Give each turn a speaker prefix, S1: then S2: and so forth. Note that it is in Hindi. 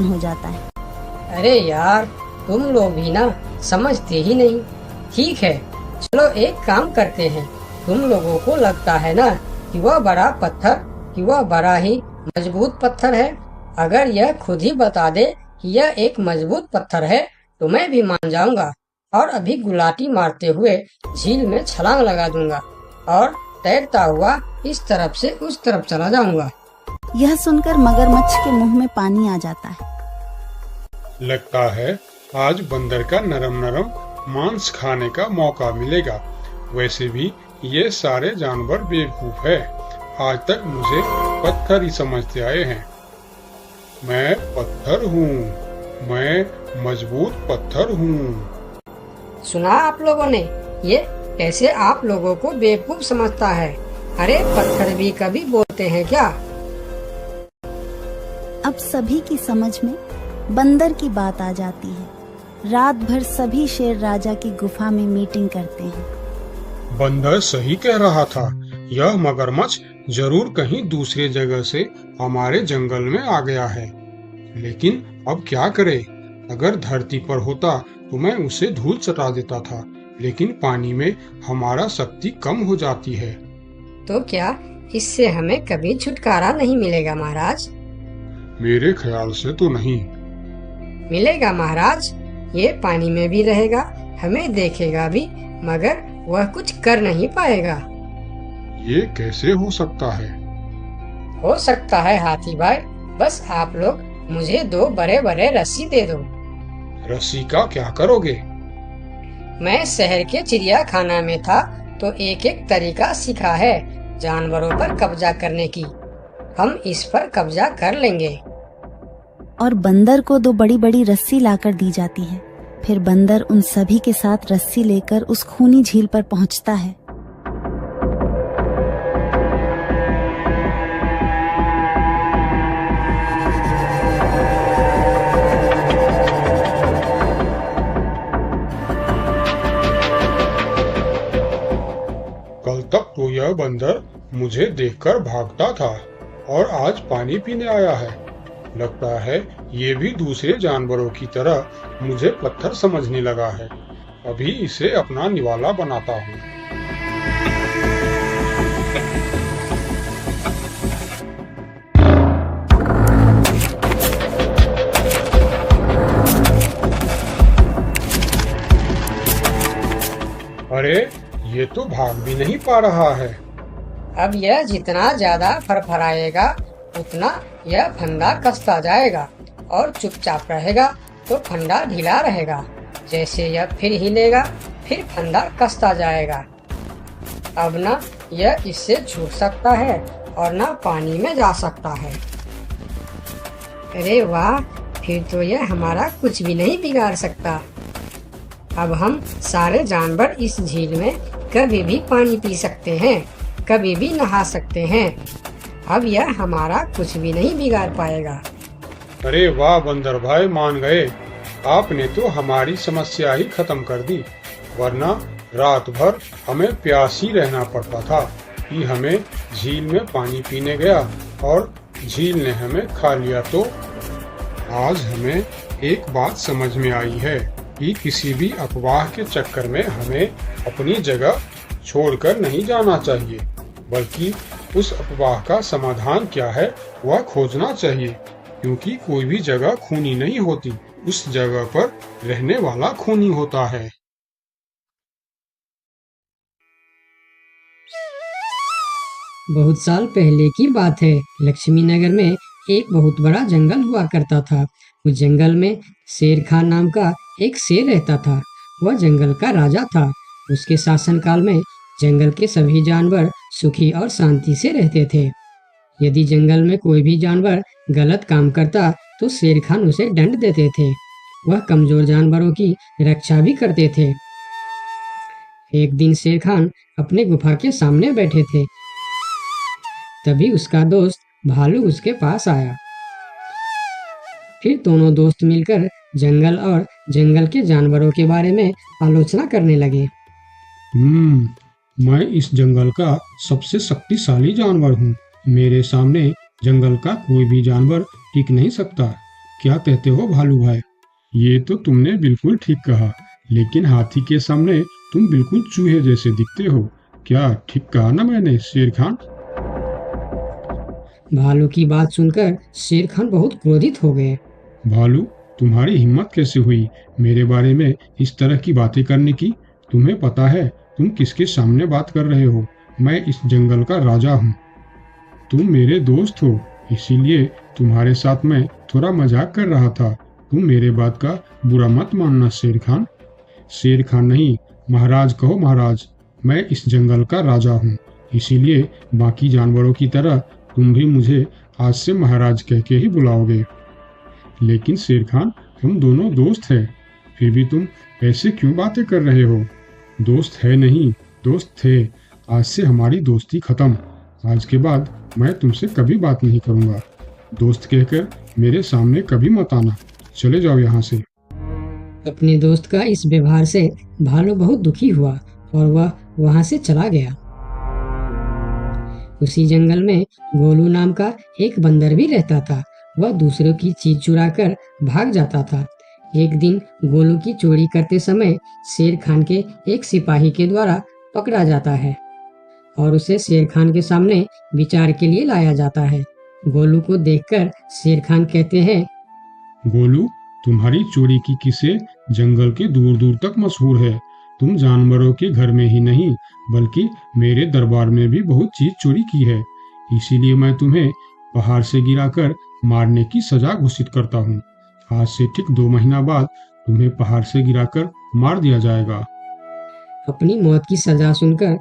S1: हो जाता है।
S2: अरे यार, तुम लोग भी ना समझते ही नहीं। ठीक है, चलो एक काम करते हैं। तुम लोगों को लगता है ना कि वह बड़ा पत्थर, कि वह बड़ा ही मजबूत पत्थर है। अगर यह खुद ही बता दे कि यह एक मजबूत पत्थर है तो मैं भी मान जाऊंगा और अभी गुलाटी मारते हुए झील में छलांग लगा दूंगा और तैरता हुआ इस तरफ से उस तरफ चला जाऊंगा।
S1: यह सुनकर मगरमच्छ के मुंह में पानी आ जाता है।
S3: लगता है आज बंदर का नरम नरम मांस खाने का मौका मिलेगा। वैसे भी ये सारे जानवर बेवकूफ है। आज तक मुझे पत्थर ही समझते आए हैं। मैं पत्थर हूँ, मैं मजबूत पत्थर हूँ।
S2: सुना आप लोगों ने? ये कैसे आप लोगों को बेवकूफ समझता है? अरे पत्थर भी कभी बोलते हैं क्या?
S1: अब सभी की समझ में बंदर की बात आ जाती है। रात भर सभी शेर राजा की गुफा में मीटिंग करते हैं।
S3: बंदर सही कह रहा था। यह मगरमच्छ जरूर कहीं दूसरे जगह से हमारे जंगल में आ गया है। लेकिन अब क्या करे? अगर धरती पर होता तो मैं उसे धूल चटा देता था, लेकिन पानी में हमारा शक्ति कम हो जाती है।
S2: तो क्या इससे हमें कभी छुटकारा नहीं मिलेगा महाराज?
S3: मेरे ख्याल से तो नहीं।
S2: मिलेगा महाराज। ये पानी में भी रहेगा, हमें देखेगा भी, मगर वह कुछ कर नहीं पाएगा।
S3: ये कैसे हो सकता है?
S2: हो सकता है हाथी भाई। बस आप लोग मुझे 2 बड़े बड़े रस्सी दे दो।
S3: रस्सी का क्या करोगे?
S2: मैं शहर के चिड़ियाखाना में था तो एक एक तरीका सीखा है जानवरों पर कब्जा करने की। हम इस पर कब्जा कर लेंगे।
S1: और बंदर को 2 बड़ी बड़ी रस्सी लाकर दी जाती है। फिर बंदर उन सभी के साथ रस्सी लेकर उस खूनी झील पर पहुंचता है।
S3: कल तक तो यह बंदर मुझे देखकर भागता था और आज पानी पीने आया है। लगता है ये भी दूसरे जानवरों की तरह मुझे पत्थर समझने लगा है। अभी इसे अपना निवाला बनाता हूँ। अरे ये तो भाग भी नहीं पा रहा है।
S2: अब यह जितना ज्यादा फरफराएगा उतना यह फंदा कसता जाएगा और चुपचाप रहेगा तो फंदा ढीला रहेगा। जैसे यह फिर हिलेगा फिर फंदा कसता जाएगा। अब ना यह इससे छूट सकता है और ना पानी में जा सकता है। अरे वाह, फिर तो यह हमारा कुछ भी नहीं बिगाड़ सकता। अब हम सारे जानवर इस झील में कभी भी पानी पी सकते हैं, कभी भी नहा सकते हैं। अब यह हमारा कुछ भी नहीं बिगाड़ पाएगा।
S3: अरे वाह बंदर भाई, मान गए। आपने तो हमारी समस्या ही खत्म कर दी। वरना रात भर हमें प्यासी रहना पड़ता था कि हमें झील में पानी पीने गया और झील ने हमें खा लिया। तो आज हमें एक बात समझ में आई है कि किसी भी अफवाह के चक्कर में हमें अपनी जगह छोड़कर नहीं जाना चाहिए, बल्कि उस अफवाह का समाधान क्या है वह खोजना चाहिए। क्योंकि कोई भी जगह खूनी नहीं होती, उस जगह पर रहने वाला खूनी होता है।
S2: बहुत साल पहले की बात है। लक्ष्मी नगर में एक बहुत बड़ा जंगल हुआ करता था। उस जंगल में शेर खान नाम का एक शेर रहता था। वह जंगल का राजा था। उसके शासनकाल में जंगल के सभी जानवर सुखी और शांति से रहते थे। यदि जंगल में कोई भी जानवर गलत काम करता तो शेर खान उसे दंड देते थे। वह कमजोर जानवरों की रक्षा भी करते थे। एक दिन शेर खान अपने गुफा के सामने बैठे थे। तभी उसका दोस्त भालू उसके पास आया। फिर दोनों दोस्त मिलकर जंगल और जंगल के जानवरों के बारे में आलोचना करने लगे।
S3: मैं इस जंगल का सबसे शक्तिशाली जानवर हूँ। मेरे सामने जंगल का कोई भी जानवर टिक नहीं सकता। क्या कहते हो भालू भाई? ये तो तुमने बिल्कुल ठीक कहा, लेकिन हाथी के सामने तुम बिल्कुल चूहे जैसे दिखते हो। क्या ठीक कहा ना मैंने शेर खान?
S2: भालू की बात सुनकर शेर खान बहुत क्रोधित हो गए।
S3: भालू, तुम्हारी हिम्मत कैसे हुई मेरे बारे में इस तरह की बातें करने की? तुम्हें पता है तुम किसके सामने बात कर रहे हो? मैं इस जंगल का राजा हूँ। तुम मेरे दोस्त हो, इसीलिए तुम्हारे साथ मैं थोड़ा मजाक कर रहा था। तुम मेरे बात का बुरा मत मानना शेर खान। शेर खान नहीं, महाराज कहो महाराज। मैं इस जंगल का राजा हूँ, इसीलिए बाकी जानवरों की तरह तुम भी मुझे आज से महाराज कह के ही बुलाओगे। लेकिन शेर खान, हम दोनों दोस्त हैं, फिर भी तुम ऐसे क्यों बातें कर रहे हो? दोस्त है नहीं, दोस्त थे। आज से हमारी दोस्ती खत्म। आज के बाद मैं तुमसे कभी बात नहीं करूंगा। दोस्त कहकर मेरे सामने कभी मत आना। चले जाओ यहाँ से।
S2: अपने दोस्त का इस व्यवहार से भालू बहुत दुखी हुआ और वह वहां से चला गया। उसी जंगल में गोलू नाम का एक बंदर भी रहता था। वह दूसरों की चीज चुराकर भाग जाता था। एक दिन गोलू की चोरी करते समय शेर खान के एक सिपाही के द्वारा पकड़ा जाता है और उसे शेर खान के सामने विचार के लिए लाया जाता है। गोलू को देखकर शेर खान कहते हैं,
S3: गोलू, तुम्हारी चोरी की किस्से जंगल के दूर दूर तक मशहूर है। तुम जानवरों के घर में ही नहीं, बल्कि मेरे दरबार में भी बहुत चीज चोरी की है। इसीलिए मैं तुम्हें पहाड़ से गिराकर मारने की सजा घोषित करता हूँ। आज से ठीक 2 महीना बाद तुम्हें पहाड़ से गिराकर मार दिया जाएगा।
S2: अपनी मौत की सजा सुनकर